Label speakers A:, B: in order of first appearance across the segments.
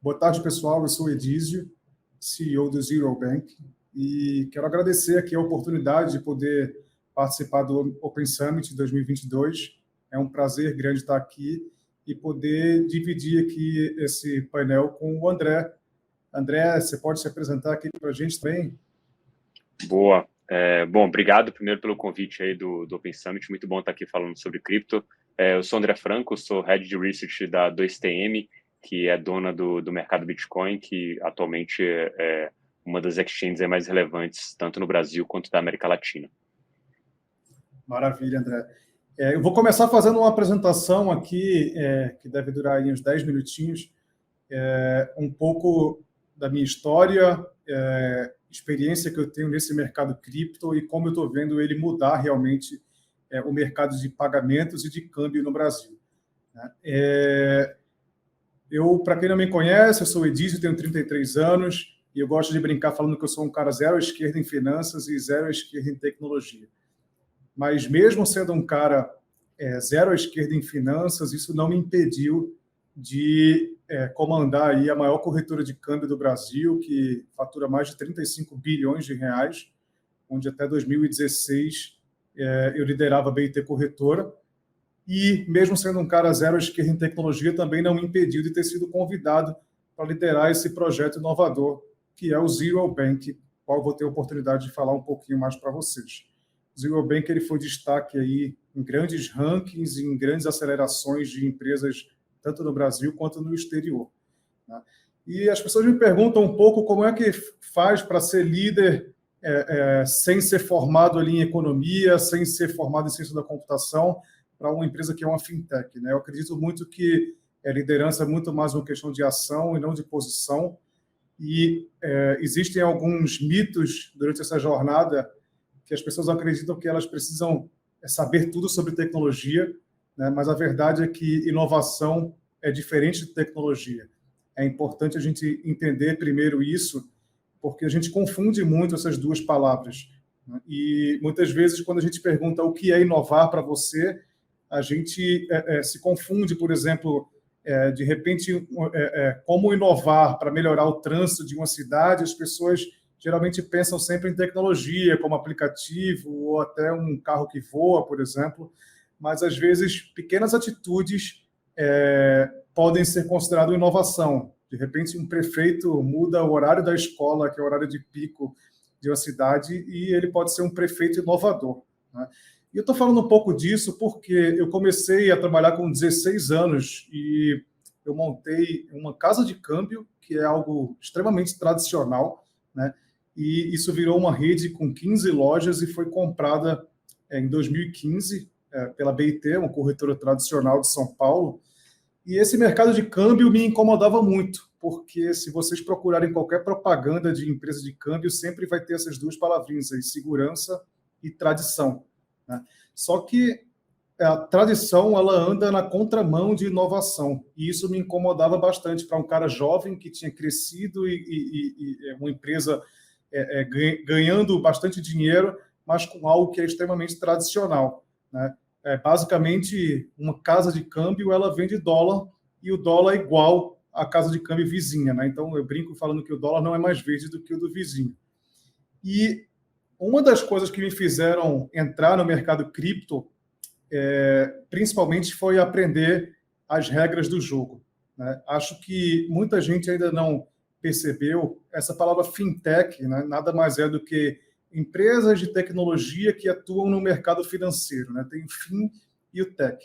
A: Boa tarde, pessoal. Eu sou Edísio, CEO do Zero Bank, e quero agradecer aqui a oportunidade de poder participar do Open Summit 2022. É um prazer grande estar aqui e poder dividir aqui esse painel com o André. André, você pode se apresentar aqui para a gente também?
B: Boa. Bom, obrigado primeiro pelo convite aí do Open Summit. Muito bom estar aqui falando sobre cripto. Eu sou André Franco, sou Head de Research da 2TM, que é dona do mercado Bitcoin, que atualmente é uma das exchanges mais relevantes, tanto no Brasil quanto da América Latina.
A: Maravilha, André. Eu vou começar fazendo uma apresentação aqui, que deve durar aí uns 10 minutinhos, um pouco da minha história, experiência que eu tenho nesse mercado cripto e como eu estou vendo ele mudar realmente o mercado de pagamentos e de câmbio no Brasil. Para quem não me conhece, eu sou Edísio, tenho 33 anos e eu gosto de brincar falando que eu sou um cara zero à esquerda em finanças e zero à esquerda em tecnologia. Mas mesmo sendo um cara zero à esquerda em finanças, isso não me impediu de comandar aí a maior corretora de câmbio do Brasil, que fatura mais de 35 bilhões de reais, onde até 2016 eu liderava a BIT Corretora. E mesmo sendo um cara zero à esquerda em tecnologia, também não me impediu de ter sido convidado para liderar esse projeto inovador, que é o Zero Bank, qual eu vou ter a oportunidade de falar um pouquinho mais para vocês. O Zero Bank ele foi destaque aí em grandes rankings, em grandes acelerações de empresas, tanto no Brasil quanto no exterior. E as pessoas me perguntam um pouco como é que faz para ser líder sem ser formado ali em economia, sem ser formado em ciência da computação, para uma empresa que é uma fintech. Eu acredito muito que liderança é muito mais uma questão de ação e não de posição. E existem alguns mitos durante essa jornada que as pessoas acreditam que elas precisam saber tudo sobre tecnologia, mas a verdade é que inovação é diferente de tecnologia. É importante a gente entender primeiro isso, porque a gente confunde muito essas duas palavras. E muitas vezes, quando a gente pergunta o que é inovar para você, a gente se confunde, por exemplo, de repente, como inovar para melhorar o trânsito de uma cidade. As pessoas geralmente pensam sempre em tecnologia, como aplicativo ou até um carro que voa, por exemplo, mas às vezes pequenas atitudes podem ser consideradas inovação. De repente, um prefeito muda o horário da escola, que é o horário de pico de uma cidade, e ele pode ser um prefeito inovador. E eu estou falando um pouco disso porque eu comecei a trabalhar com 16 anos e eu montei uma casa de câmbio, que é algo extremamente tradicional, e isso virou uma rede com 15 lojas e foi comprada em 2015 pela BIT, uma corretora tradicional de São Paulo. E esse mercado de câmbio me incomodava muito, porque se vocês procurarem qualquer propaganda de empresa de câmbio, sempre vai ter essas duas palavrinhas aí, segurança e tradição. Só que a tradição ela anda na contramão de inovação, e isso me incomodava bastante para um cara jovem que tinha crescido e uma empresa ganhando bastante dinheiro, mas com algo que é extremamente tradicional. Basicamente, uma casa de câmbio ela vende dólar e o dólar é igual à casa de câmbio vizinha. Então, eu brinco falando que o dólar não é mais verde do que o do vizinho. E uma das coisas que me fizeram entrar no mercado cripto, principalmente, foi aprender as regras do jogo. Acho que muita gente ainda não percebeu essa palavra fintech, nada mais é do que empresas de tecnologia que atuam no mercado financeiro. Tem o fin e o tech.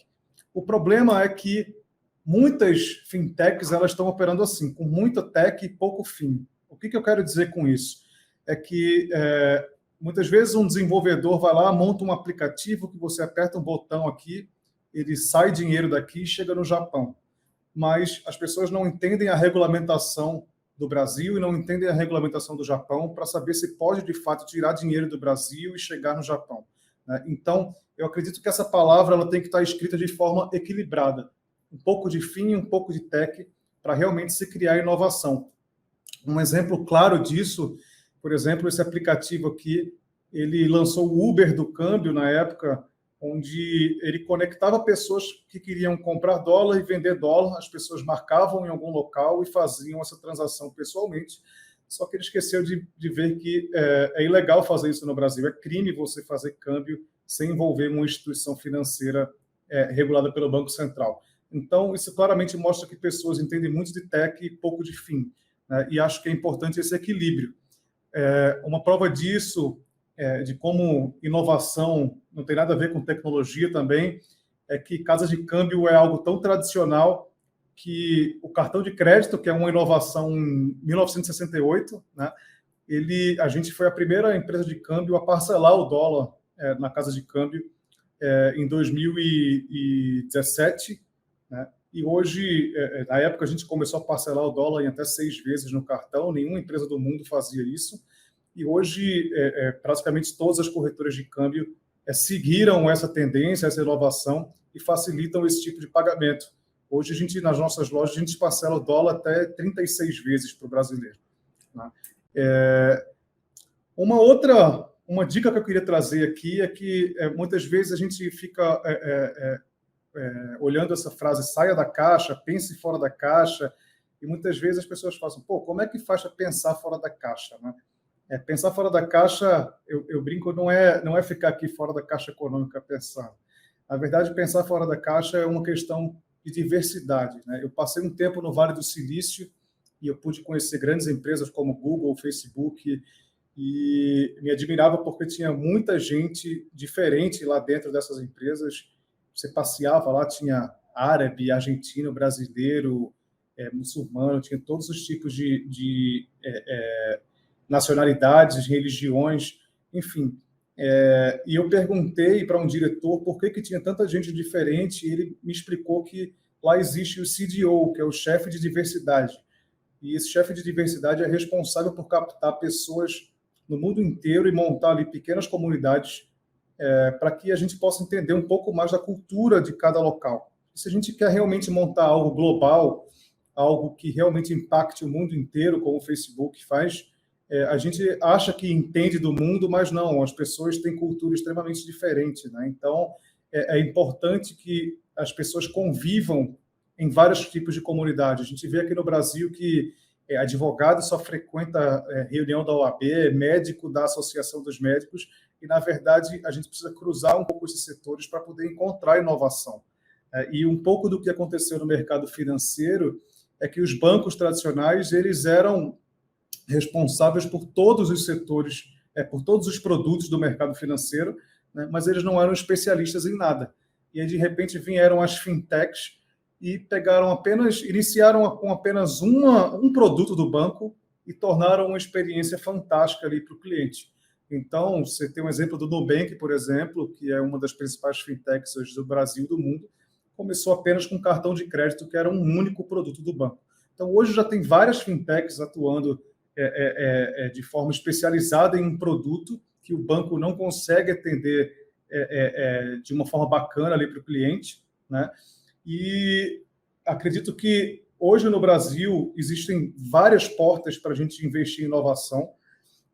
A: O problema é que muitas fintechs elas estão operando assim, com muita tech e pouco fin. O que eu quero dizer com isso? É que muitas vezes um desenvolvedor vai lá, monta um aplicativo que você aperta um botão aqui, ele sai dinheiro daqui e chega no Japão. Mas as pessoas não entendem a regulamentação do Brasil e não entendem a regulamentação do Japão para saber se pode, de fato, tirar dinheiro do Brasil e chegar no Japão. Então, eu acredito que essa palavra ela tem que estar escrita de forma equilibrada. Um pouco de fin e um pouco de tech para realmente se criar inovação. Um exemplo claro disso, por exemplo, esse aplicativo aqui, ele lançou o Uber do câmbio na época, onde ele conectava pessoas que queriam comprar dólar e vender dólar, as pessoas marcavam em algum local e faziam essa transação pessoalmente, só que ele esqueceu de ver que é ilegal fazer isso no Brasil, é crime você fazer câmbio sem envolver uma instituição financeira regulada pelo Banco Central. Então, isso claramente mostra que pessoas entendem muito de tech e pouco de fim, né? E acho que é importante esse equilíbrio. Uma prova disso, de como inovação não tem nada a ver com tecnologia também, é que casa de câmbio é algo tão tradicional que o cartão de crédito, que é uma inovação em 1968, né, a gente foi a primeira empresa de câmbio a parcelar o dólar na casa de câmbio em 2017, né, e hoje, na época, a gente começou a parcelar o dólar em até 6 vezes no cartão, nenhuma empresa do mundo fazia isso, e hoje praticamente todas as corretoras de câmbio seguiram essa tendência, essa inovação e facilitam esse tipo de pagamento. Hoje, nas nossas lojas, a gente parcela o dólar até 36 vezes para o brasileiro, né? Uma dica que eu queria trazer aqui é que muitas vezes a gente fica olhando essa frase, saia da caixa, pense fora da caixa, e muitas vezes as pessoas falam, como é que faz para pensar fora da caixa, né? Pensar fora da caixa, eu brinco, não é ficar aqui fora da caixa econômica pensando. Na verdade, pensar fora da caixa é uma questão de diversidade, né? Eu passei um tempo no Vale do Silício e eu pude conhecer grandes empresas como Google, Facebook, e me admirava porque tinha muita gente diferente lá dentro dessas empresas. Você passeava lá, tinha árabe, argentino, brasileiro, muçulmano, tinha todos os tipos de nacionalidades, religiões, enfim. E eu perguntei para um diretor por que tinha tanta gente diferente, e ele me explicou que lá existe o CDO, que é o chefe de diversidade. E esse chefe de diversidade é responsável por captar pessoas no mundo inteiro e montar ali pequenas comunidades para que a gente possa entender um pouco mais da cultura de cada local. E se a gente quer realmente montar algo global, algo que realmente impacte o mundo inteiro, como o Facebook faz, a gente acha que entende do mundo, mas não, as pessoas têm cultura extremamente diferente, né? Então, é importante que as pessoas convivam em vários tipos de comunidade. A gente vê aqui no Brasil que advogado só frequenta reunião da OAB, médico da Associação dos Médicos, e, na verdade, a gente precisa cruzar um pouco esses setores para poder encontrar inovação. E um pouco do que aconteceu no mercado financeiro é que os bancos tradicionais, eles eram responsáveis por todos os setores, por todos os produtos do mercado financeiro, né, mas eles não eram especialistas em nada. E aí, de repente, vieram as fintechs e iniciaram com apenas um produto do banco e tornaram uma experiência fantástica ali para o cliente. Então, você tem um exemplo do Nubank, por exemplo, que é uma das principais fintechs hoje do Brasil e do mundo, começou apenas com cartão de crédito, que era um único produto do banco. Então, hoje já tem várias fintechs atuando de forma especializada em um produto que o banco não consegue atender de uma forma bacana ali para o cliente, né? E acredito que hoje no Brasil existem várias portas para a gente investir em inovação,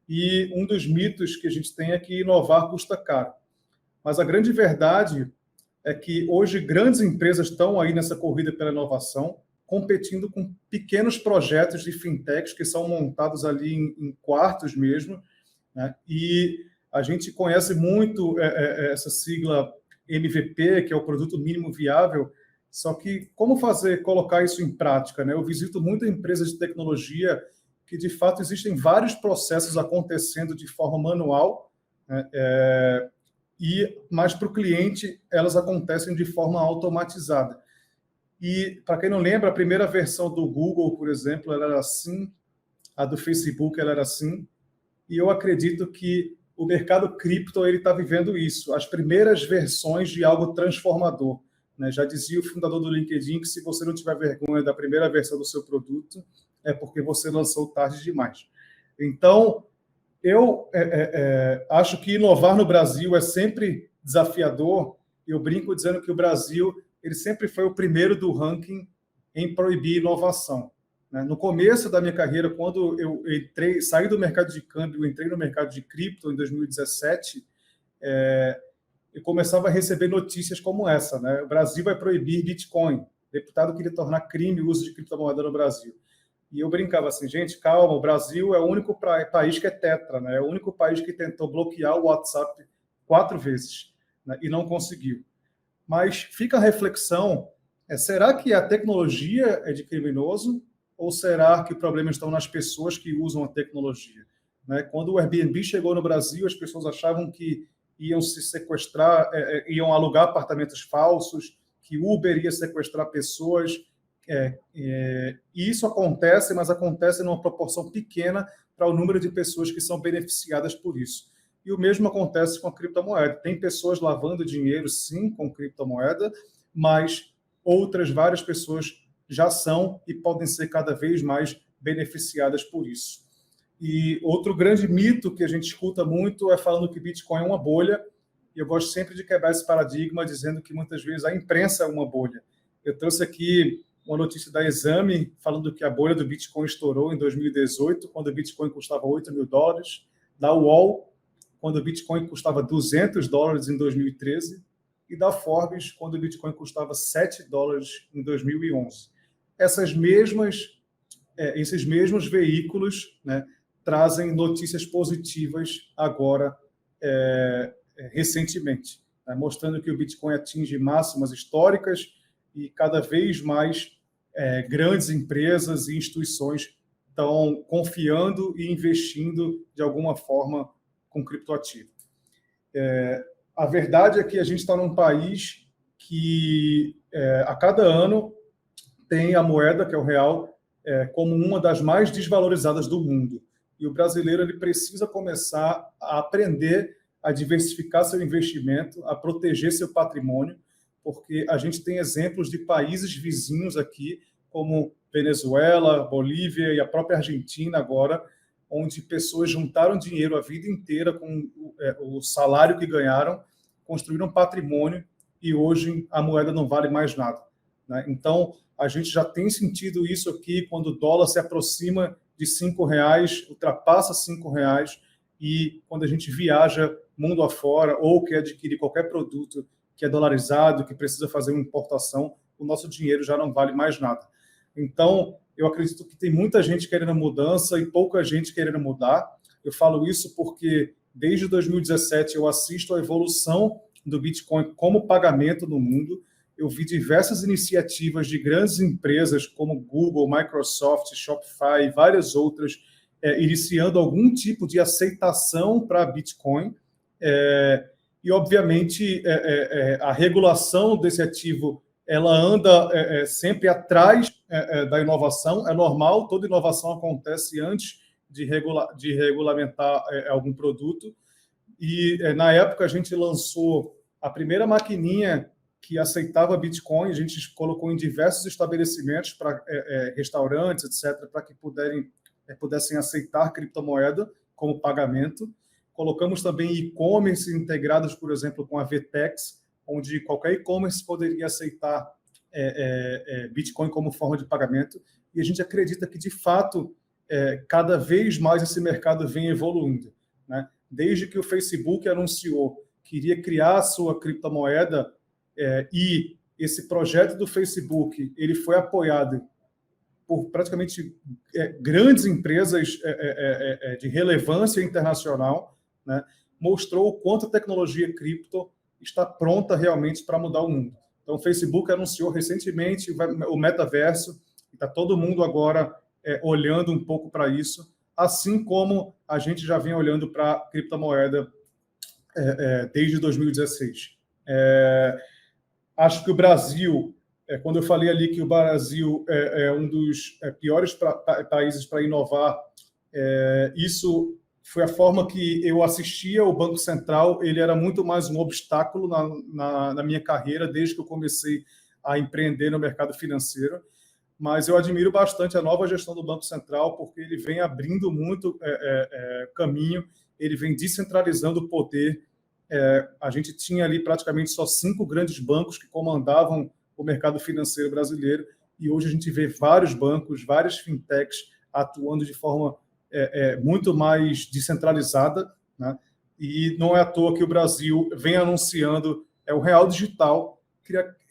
A: e um dos mitos que a gente tem é que inovar custa caro. Mas a grande verdade é que hoje grandes empresas estão aí nessa corrida pela inovação, competindo com pequenos projetos de fintechs que são montados ali em quartos mesmo, né? E a gente conhece muito essa sigla MVP, que é o Produto Mínimo Viável, só que como colocar isso em prática, né? Eu visito muitas empresas de tecnologia que, de fato, existem vários processos acontecendo de forma manual, né? Mas para o cliente elas acontecem de forma automatizada. E, para quem não lembra, a primeira versão do Google, por exemplo, ela era assim, a do Facebook ela era assim, e eu acredito que o mercado cripto está vivendo isso, as primeiras versões de algo transformador, né? Já dizia o fundador do LinkedIn que se você não tiver vergonha da primeira versão do seu produto, é porque você lançou tarde demais. Então, eu acho que inovar no Brasil é sempre desafiador. Eu brinco dizendo que o Brasil ele sempre foi o primeiro do ranking em proibir inovação, né? No começo da minha carreira, quando eu saí do mercado de câmbio, entrei no mercado de cripto em 2017, eu começava a receber notícias como essa, né? O Brasil vai proibir Bitcoin. O deputado queria tornar crime o uso de criptomoeda no Brasil. E eu brincava assim, gente, calma, o Brasil é o único país que é tetra, né? É o único país que tentou bloquear o WhatsApp 4 vezes, né? E não conseguiu. Mas fica a reflexão, será que a tecnologia é de criminoso ou será que o problema estão nas pessoas que usam a tecnologia? Né? Quando o Airbnb chegou no Brasil, as pessoas achavam que iam se sequestrar, iam alugar apartamentos falsos, que Uber ia sequestrar pessoas. E isso acontece, mas acontece numa proporção pequena para o número de pessoas que são beneficiadas por isso. E o mesmo acontece com a criptomoeda. Tem pessoas lavando dinheiro, sim, com criptomoeda, mas outras várias pessoas já são e podem ser cada vez mais beneficiadas por isso. E outro grande mito que a gente escuta muito é falando que Bitcoin é uma bolha, e eu gosto sempre de quebrar esse paradigma dizendo que muitas vezes a imprensa é uma bolha. Eu trouxe aqui uma notícia da Exame falando que a bolha do Bitcoin estourou em 2018, quando o Bitcoin custava $8.000, da UOL, quando o Bitcoin custava $200 em 2013, e da Forbes, quando o Bitcoin custava $7 em 2011. Esses mesmos veículos, né, trazem notícias positivas agora, recentemente, né, mostrando que o Bitcoin atinge máximas históricas e cada vez mais grandes empresas e instituições estão confiando e investindo de alguma forma com criptoativo. A verdade é que a gente está num país que a cada ano tem a moeda, que é o real, como uma das mais desvalorizadas do mundo. E o brasileiro ele precisa começar a aprender a diversificar seu investimento, a proteger seu patrimônio, porque a gente tem exemplos de países vizinhos aqui, como Venezuela, Bolívia e a própria Argentina agora, onde pessoas juntaram dinheiro a vida inteira com o salário que ganharam, construíram patrimônio e hoje a moeda não vale mais nada, né? Então, a gente já tem sentido isso aqui quando o dólar se aproxima de R$5, ultrapassa R$5, e quando a gente viaja mundo afora ou quer adquirir qualquer produto que é dolarizado, que precisa fazer uma importação, o nosso dinheiro já não vale mais nada. Então, eu acredito que tem muita gente querendo mudança e pouca gente querendo mudar. Eu falo isso porque, desde 2017, eu assisto a evolução do Bitcoin como pagamento no mundo. Eu vi diversas iniciativas de grandes empresas como Google, Microsoft, Shopify e várias outras iniciando algum tipo de aceitação para Bitcoin. E, obviamente, a regulação desse ativo ela anda sempre atrás da inovação. É normal, toda inovação acontece antes de regulamentar algum produto. E, na época, a gente lançou a primeira maquininha que aceitava Bitcoin, a gente colocou em diversos estabelecimentos, para restaurantes, etc., para que pudessem aceitar criptomoeda como pagamento. Colocamos também e-commerce integrados, por exemplo, com a VTEX, onde qualquer e-commerce poderia aceitar Bitcoin como forma de pagamento. E a gente acredita que, de fato, cada vez mais esse mercado vem evoluindo, né? Desde que o Facebook anunciou que iria criar a sua criptomoeda, e esse projeto do Facebook ele foi apoiado por praticamente grandes empresas de relevância internacional, né? Mostrou o quanto a tecnologia cripto está pronta realmente para mudar o mundo. Então, o Facebook anunciou recentemente o metaverso, e está todo mundo agora olhando um pouco para isso, assim como a gente já vem olhando para a criptomoeda desde 2016. Acho que o Brasil, quando eu falei ali que o Brasil é um dos piores países para inovar, isso foi a forma que eu assistia o Banco Central. Ele era muito mais um obstáculo na minha carreira, desde que eu comecei a empreender no mercado financeiro. Mas eu admiro bastante a nova gestão do Banco Central, porque ele vem abrindo muito caminho, ele vem descentralizando o poder. A gente tinha ali praticamente só 5 grandes bancos que comandavam o mercado financeiro brasileiro, e hoje a gente vê vários bancos, várias fintechs atuando de forma muito mais descentralizada, né? e não é à toa que o Brasil vem anunciando o Real Digital,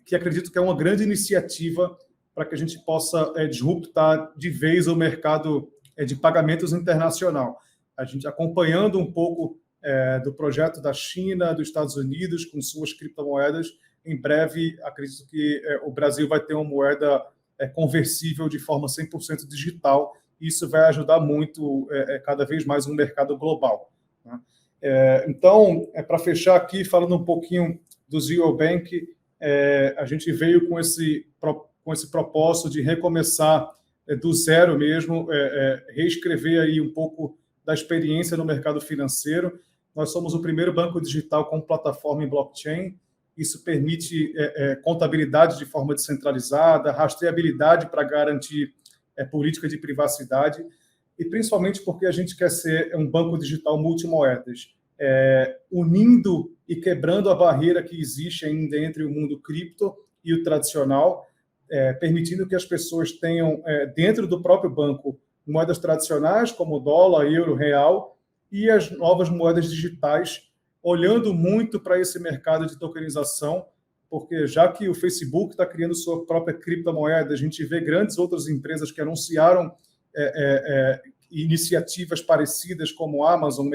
A: que acredito que é uma grande iniciativa para que a gente possa disruptar de vez o mercado de pagamentos internacional. A gente acompanhando um pouco do projeto da China, dos Estados Unidos, com suas criptomoedas, em breve, acredito que o Brasil vai ter uma moeda conversível de forma 100% digital, e isso vai ajudar muito, cada vez mais, um mercado global. Né? Então, para fechar aqui, falando um pouquinho do Zero Bank, a gente veio com esse propósito de recomeçar do zero mesmo, reescrever aí um pouco da experiência no mercado financeiro. Nós somos o primeiro banco digital com plataforma em blockchain. Isso permite contabilidade de forma descentralizada, rastreabilidade para garantir política de privacidade, e principalmente porque a gente quer ser um banco digital multimoedas, unindo e quebrando a barreira que existe ainda entre o mundo cripto e o tradicional, permitindo que as pessoas tenham, dentro do próprio banco, moedas tradicionais como dólar, euro, real, e as novas moedas digitais, olhando muito para esse mercado de tokenização, porque já que o Facebook está criando sua própria criptomoeda, a gente vê grandes outras empresas que anunciaram iniciativas parecidas, como Amazon,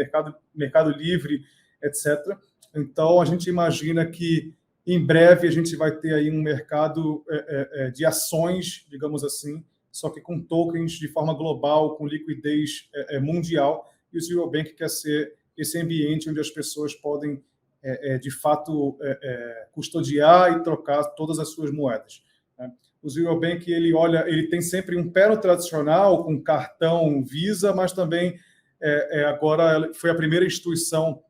A: Mercado Livre, etc. Então, a gente imagina que, em breve, a gente vai ter aí um mercado de ações, digamos assim, só que com tokens de forma global, com liquidez mundial, e o Zero Bank quer ser esse ambiente onde as pessoas podem, de fato, custodiar e trocar todas as suas moedas. Né? O Zero Bank, ele tem sempre um pé no tradicional, com cartão Visa, mas também agora foi a primeira instituição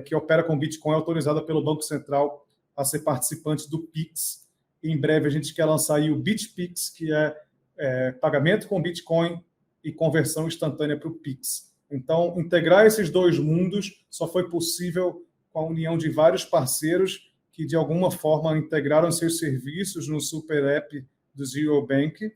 A: que opera com Bitcoin, autorizada pelo Banco Central a ser participante do Pix. E em breve a gente quer lançar aí o BitPix, que é pagamento com Bitcoin e conversão instantânea para o Pix. Então, integrar esses dois mundos só foi possível com a união de vários parceiros que, de alguma forma, integraram seus serviços no super app do Zero Bank.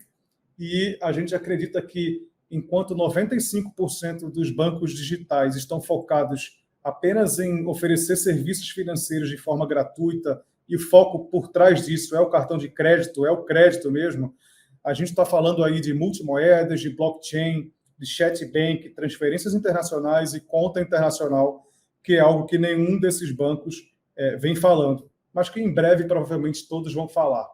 A: E a gente acredita que, enquanto 95% dos bancos digitais estão focados apenas em oferecer serviços financeiros de forma gratuita, e o foco por trás disso é o cartão de crédito, é o crédito mesmo, a gente está falando aí de multimoedas, de blockchain, de chat bank, transferências internacionais e conta internacional, que é algo que nenhum desses bancos vem falando, mas que em breve provavelmente todos vão falar.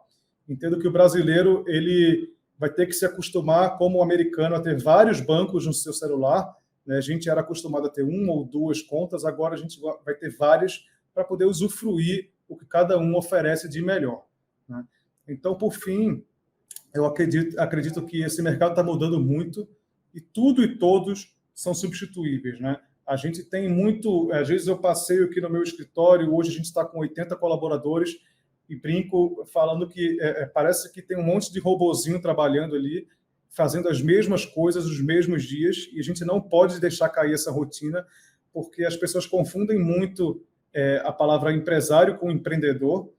A: Entendo que o brasileiro ele vai ter que se acostumar, como o americano, a ter vários bancos no seu celular. Né? A gente era acostumado a ter uma ou duas contas, agora a gente vai ter várias para poder usufruir o que cada um oferece de melhor. Né? Então, por fim, eu acredito que esse mercado está mudando muito, e tudo e todos são substituíveis. Né? A gente tem muito... Às vezes eu passeio aqui no meu escritório, hoje a gente está com 80 colaboradores, e brinco falando que parece que tem um monte de robozinho trabalhando ali, fazendo as mesmas coisas os mesmos dias, e a gente não pode deixar cair essa rotina, porque as pessoas confundem muito a palavra empresário com empreendedor,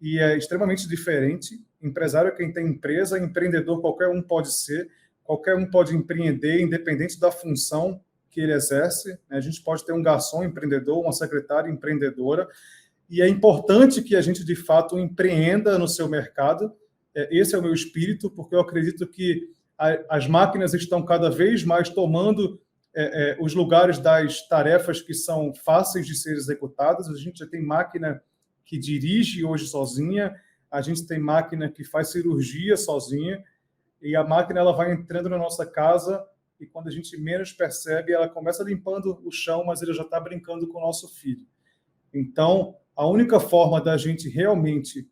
A: e é extremamente diferente. Empresário é quem tem empresa, empreendedor qualquer um pode ser, qualquer um pode empreender, independente da função que ele exerce. A gente pode ter um garçom empreendedor, uma secretária empreendedora, e é importante que a gente, de fato, empreenda no seu mercado. Esse é o meu espírito, porque eu acredito que as máquinas estão cada vez mais tomando os lugares das tarefas que são fáceis de ser executadas. A gente já tem máquina que dirige hoje sozinha, a gente tem máquina que faz cirurgia sozinha, e a máquina ela vai entrando na nossa casa, e quando a gente menos percebe, ela começa limpando o chão, mas ele já está brincando com o nosso filho. Então, a única forma da gente realmente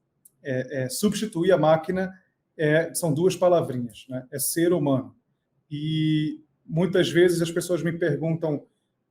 A: substituir a máquina são duas palavrinhas, né? É ser humano. E muitas vezes as pessoas me perguntam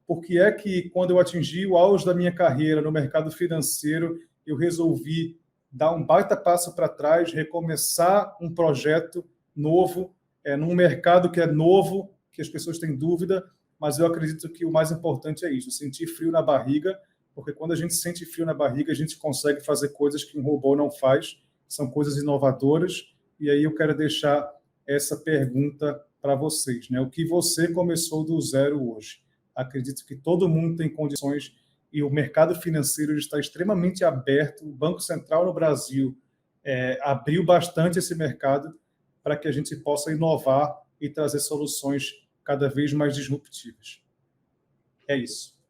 A: por que é que, quando eu atingi o auge da minha carreira no mercado financeiro, eu resolvi dar um baita passo para trás, recomeçar um projeto novo, num mercado que é novo, que as pessoas têm dúvida, mas eu acredito que o mais importante é isso, sentir frio na barriga, porque quando a gente sente frio na barriga, a gente consegue fazer coisas que um robô não faz, são coisas inovadoras, e aí eu quero deixar essa pergunta para vocês, né? O que você começou do zero hoje? Acredito que todo mundo tem condições e o mercado financeiro está extremamente aberto. O Banco Central no Brasil abriu bastante esse mercado para que a gente possa inovar e trazer soluções cada vez mais disruptivas. É isso.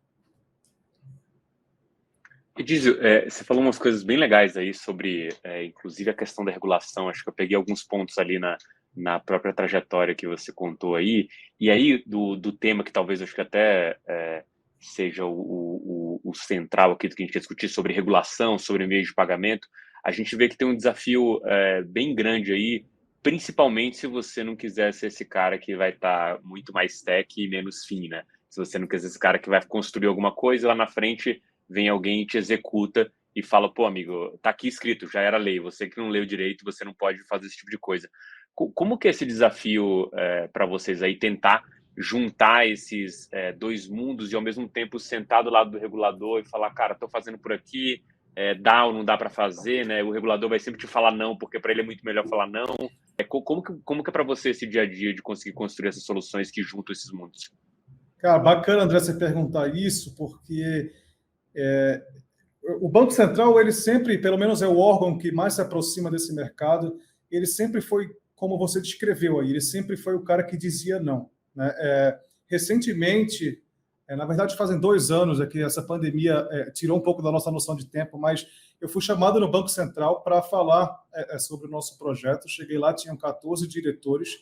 B: Edísio, você falou umas coisas bem legais aí sobre, inclusive, a questão da regulação. Acho que eu peguei alguns pontos ali na própria trajetória que você contou aí. E aí, do tema que talvez acho que até seja o central aqui do que a gente quer discutir, sobre regulação, sobre meio de pagamento, a gente vê que tem um desafio bem grande aí, principalmente se você não quiser ser esse cara que vai estar muito mais tech e menos fim, né? Se você não quiser ser esse cara que vai construir alguma coisa e lá na frente vem alguém e te executa e fala, pô, amigo, tá aqui escrito, já era lei, você que não leu direito, você não pode fazer esse tipo de coisa. Como que é esse desafio para vocês aí, tentar juntar esses dois mundos e ao mesmo tempo sentar do lado do regulador e falar, cara, tô fazendo por aqui, dá ou não dá para fazer, né? O regulador vai sempre te falar não, porque para ele é muito melhor falar não. Como que é para você esse dia a dia de conseguir construir essas soluções que juntam esses mundos?
A: Cara, bacana, André, você perguntar isso, porque o Banco Central, ele sempre, pelo menos é o órgão que mais se aproxima desse mercado, ele sempre foi, como você descreveu aí, ele sempre foi o cara que dizia não, né? Recentemente, na verdade fazem 2 anos que essa pandemia tirou um pouco da nossa noção de tempo, mas eu fui chamado no Banco Central para falar sobre o nosso projeto. Cheguei lá, tinham 14 diretores,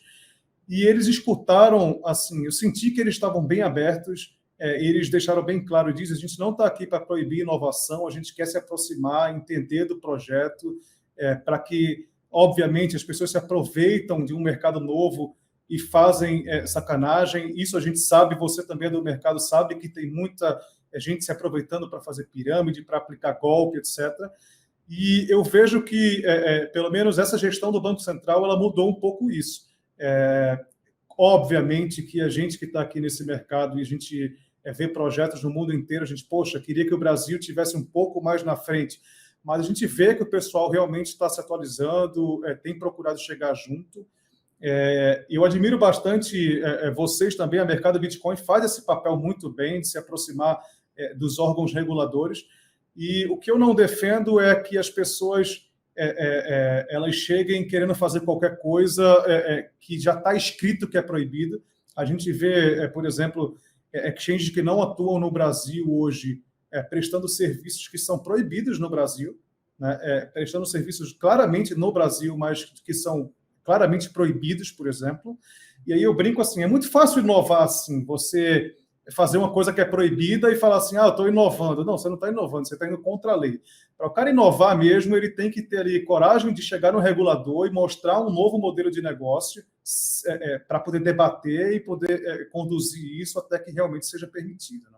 A: e eles escutaram, assim, eu senti que eles estavam bem abertos. Eles deixaram bem claro disso, a gente não está aqui para proibir inovação, a gente quer se aproximar, entender do projeto, para que, obviamente, as pessoas se aproveitam de um mercado novo e fazem sacanagem. Isso a gente sabe, você também é do mercado, sabe que tem muita gente se aproveitando para fazer pirâmide, para aplicar golpe, etc. E eu vejo que, pelo menos, essa gestão do Banco Central, ela mudou um pouco isso. Obviamente que a gente que está aqui nesse mercado e a gente vê projetos no mundo inteiro, a gente, poxa, queria que o Brasil tivesse um pouco mais na frente, mas a gente vê que o pessoal realmente está se atualizando, tem procurado chegar junto. Eu admiro bastante vocês também, a Mercado Bitcoin faz esse papel muito bem de se aproximar dos órgãos reguladores, e o que eu não defendo é que as pessoas elas cheguem querendo fazer qualquer coisa que já está escrito que é proibido. A gente vê, por exemplo, exchanges que não atuam no Brasil hoje prestando serviços que são proibidos no Brasil, né? Prestando serviços claramente no Brasil, mas que são claramente proibidos, por exemplo. E aí eu brinco assim, é muito fácil inovar assim, você fazer uma coisa que é proibida e falar assim, eu estou inovando. Não, você não está inovando, você está indo contra a lei. Para o cara inovar mesmo, ele tem que ter ali coragem de chegar no regulador e mostrar um novo modelo de negócio para poder debater e poder conduzir isso até que realmente seja permitido, né?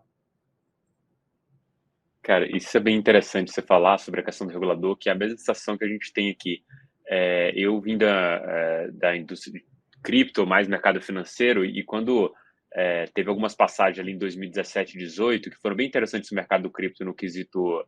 B: Cara, isso é bem interessante você falar sobre a questão do regulador, que é a mesma sensação que a gente tem aqui. Eu vim da indústria de cripto, mais mercado financeiro, e quando teve algumas passagens ali em 2017 e 2018, que foram bem interessantes no mercado do cripto no quesito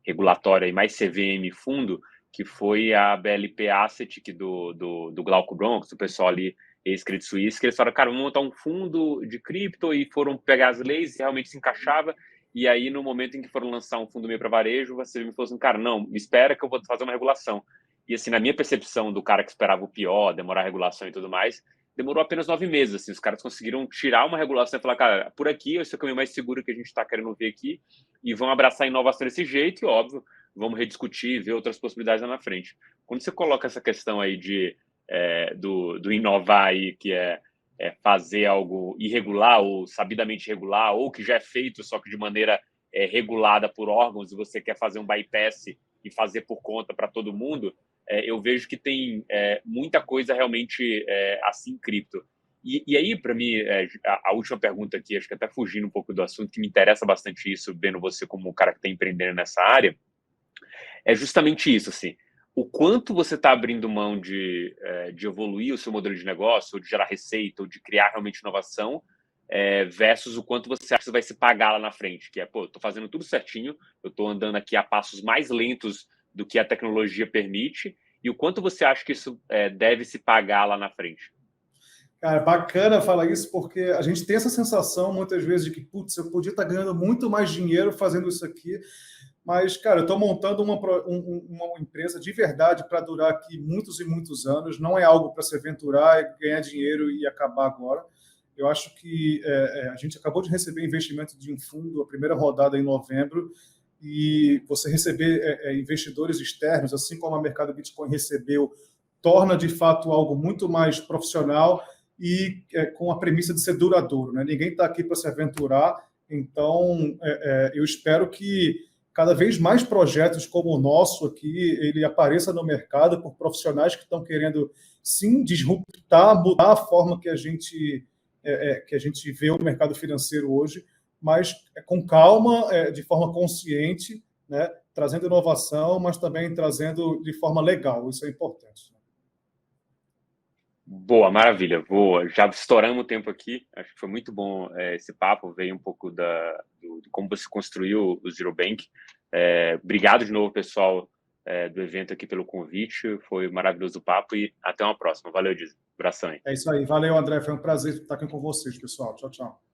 B: regulatório e mais CVM fundo, que foi a BLP Asset do Glauco Bronx, do pessoal ali, ex-Credit Suisse, que eles falaram, cara, vamos montar um fundo de cripto, e foram pegar as leis e realmente se encaixava. E aí, no momento em que foram lançar um fundo meio para varejo, você me falou assim, cara, não, me espera que eu vou fazer uma regulação. E assim, na minha percepção do cara que esperava o pior, demorar a regulação e tudo mais, demorou apenas 9 meses. Assim, os caras conseguiram tirar uma regulação e falar, cara, por aqui, esse é o caminho mais seguro que a gente está querendo ver aqui, e vão abraçar a inovação desse jeito, e óbvio, vamos rediscutir, ver outras possibilidades lá na frente. Quando você coloca essa questão aí do inovar aí, que é fazer algo irregular ou sabidamente irregular, ou que já é feito, só que de maneira regulada por órgãos, e você quer fazer um bypass e fazer por conta para todo mundo, eu vejo que tem muita coisa realmente assim em cripto. E aí, para mim, a última pergunta aqui, acho que até fugindo um pouco do assunto, que me interessa bastante isso, vendo você como um cara que está empreendendo nessa área, é justamente isso, assim, o quanto você está abrindo mão de evoluir o seu modelo de negócio, ou de gerar receita, ou de criar realmente inovação, versus o quanto você acha que vai se pagar lá na frente, que pô, eu estou fazendo tudo certinho, eu estou andando aqui a passos mais lentos do que a tecnologia permite, e o quanto você acha que isso deve se pagar lá na frente?
A: Cara, bacana falar isso, porque a gente tem essa sensação muitas vezes de que, putz, eu podia estar ganhando muito mais dinheiro fazendo isso aqui, mas, cara, eu estou montando uma empresa de verdade para durar aqui muitos e muitos anos, não é algo para se aventurar, ganhar dinheiro e acabar agora. Eu acho que a gente acabou de receber investimento de um fundo, a primeira rodada em novembro, e você receber investidores externos, assim como a Mercado Bitcoin recebeu, torna de fato algo muito mais profissional e com a premissa de ser duradouro, né? Ninguém está aqui para se aventurar, então eu espero que cada vez mais projetos como o nosso aqui, ele apareça no mercado por profissionais que estão querendo, sim, disruptar, mudar a forma que a gente vê o mercado financeiro hoje, mas com calma, de forma consciente, né? Trazendo inovação, mas também trazendo de forma legal. Isso é importante.
B: Boa, maravilha. Boa. Já estouramos o tempo aqui. Acho que foi muito bom esse papo. Veio um pouco de como você construiu o Zero Bank. Obrigado de novo, pessoal, do evento aqui pelo convite. Foi maravilhoso o papo e até uma próxima. Valeu, Diz. Abração aí.
A: É isso aí. Valeu, André. Foi um prazer estar aqui com vocês, pessoal. Tchau, tchau.